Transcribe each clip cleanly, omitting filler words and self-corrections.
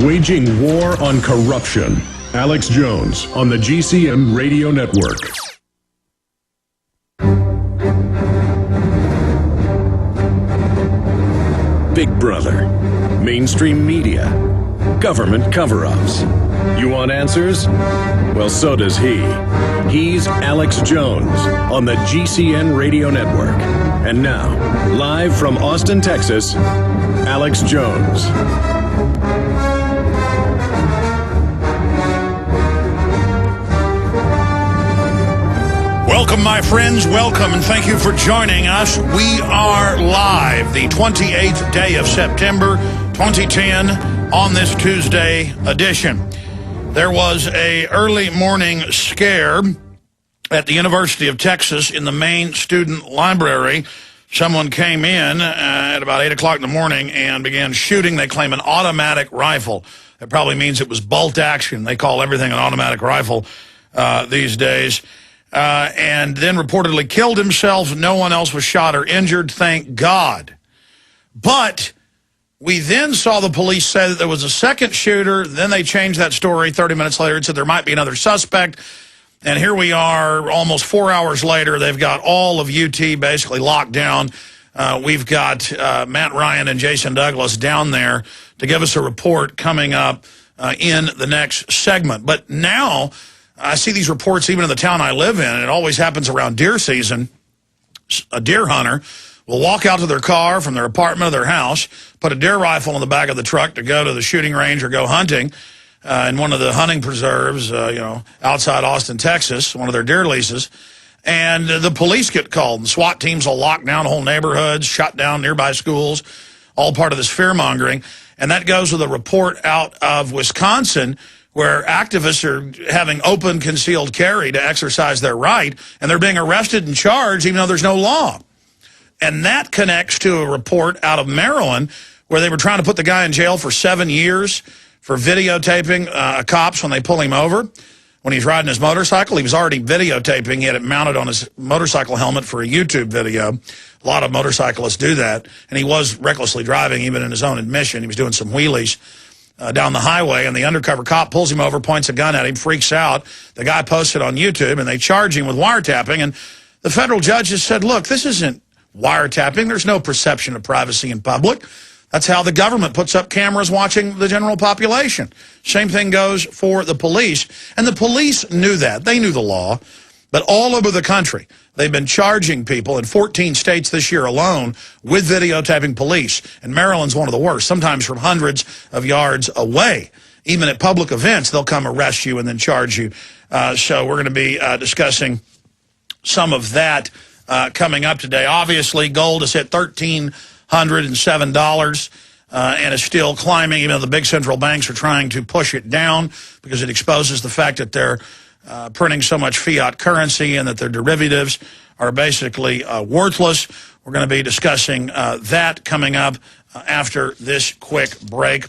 Waging war on corruption. Alex Jones on the GCM Radio Network. Big Brother. Mainstream media. Government cover-ups. You want answers? Well, so does he. He's Alex Jones on the GCN Radio Network. And now, live from Austin, Texas, Alex Jones. Welcome, my friends. Welcome, and thank you for joining us. We are live the 28th day of September 2010 on this Tuesday edition. There was an early morning scare at the University of Texas in the main student library. Someone came in at about 8 o'clock in the morning and began shooting. They claim an automatic rifle. That probably means it was bolt action. They call everything an automatic rifle these days. And then reportedly killed himself. No one else was shot or injured, thank God. But we then saw the police say that there was a second shooter. Then they changed that story 30 minutes later and said there might be another suspect. And here we are almost 4 hours later. They've got all of UT basically locked down. We've got Matt Ryan and Jason Douglas down there to give us a report coming up in the next segment. But now I see these reports even in the town I live in, and it always happens around deer season. A deer hunter will walk out to their car from their apartment or their house, put a deer rifle in the back of the truck to go to the shooting range or go hunting in one of the hunting preserves, outside Austin, Texas, one of their deer leases. And the police get called, and SWAT teams will lock down whole neighborhoods, shut down nearby schools, all part of this fear-mongering. And that goes with a report out of Wisconsin where activists are having open concealed carry to exercise their right, and they're being arrested and charged even though there's no law. And that connects to a report out of Maryland where they were trying to put the guy in jail for 7 years for videotaping cops when they pull him over. When he's riding his motorcycle, he was already videotaping. He had it mounted on his motorcycle helmet for a YouTube video. A lot of motorcyclists do that. And he was recklessly driving, even in his own admission. He was doing some wheelies down the highway, and the undercover cop pulls him over, points a gun at him, freaks out. The guy posts it on YouTube, and they charge him with wiretapping. And the federal judge has said, look, this isn't wiretapping. There's no perception of privacy in public. That's how the government puts up cameras watching the general population. Same thing goes for the police. And the police knew that. They knew the law. But all over the country, they've been charging people in 14 states this year alone with videotaping police. And Maryland's one of the worst, sometimes from hundreds of yards away. Even at public events, they'll come arrest you and then charge you. So we're going to be discussing some of that coming up today. Obviously, gold has hit $1,307 and is still climbing, even though the big central banks are trying to push it down because it exposes the fact that they're printing so much fiat currency and that their derivatives are basically worthless. We're going to be discussing that coming up after this quick break.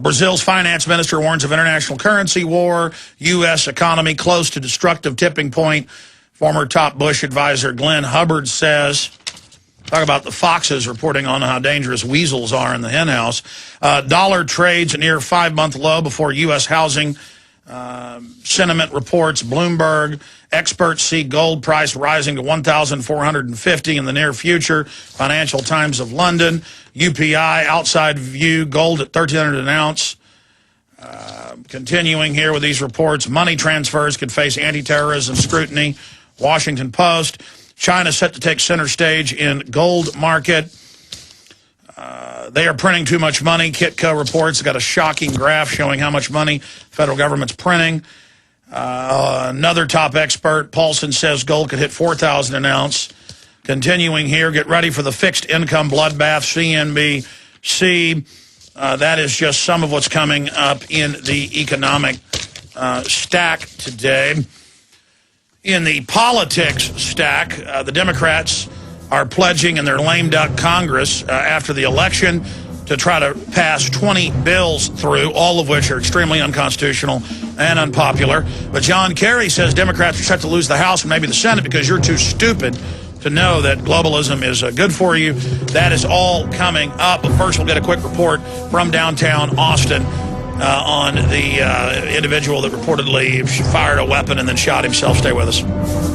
Brazil's finance minister warns of international currency war, U.S. economy close to destructive tipping point. Former top Bush advisor Glenn Hubbard says, talk about the foxes reporting on how dangerous weasels are in the henhouse. Dollar trades a near 5-month low before U.S. housing sentiment reports. Bloomberg experts see gold price rising to $1,450 in the near future. Financial Times of London. UPI outside view gold at $1,300 an ounce. Continuing here with these reports, money transfers could face anti-terrorism scrutiny. Washington Post. China set to take center stage in gold market. They are printing too much money. Kitco reports got a shocking graph showing how much money the federal government's printing. Another top expert, Paulson, says gold could hit $4,000 an ounce. Continuing here, get ready for the fixed income bloodbath, CNBC. That is just some of what's coming up in the economic stack today. In the politics stack, the Democrats are pledging in their lame duck Congress after the election to try to pass 20 bills through, all of which are extremely unconstitutional and unpopular. But John Kerry says Democrats are set to lose the House and maybe the Senate because you're too stupid to know that globalism is good for you. That is all coming up. But first, we'll get a quick report from downtown Austin on the individual that reportedly fired a weapon and then shot himself. Stay with us.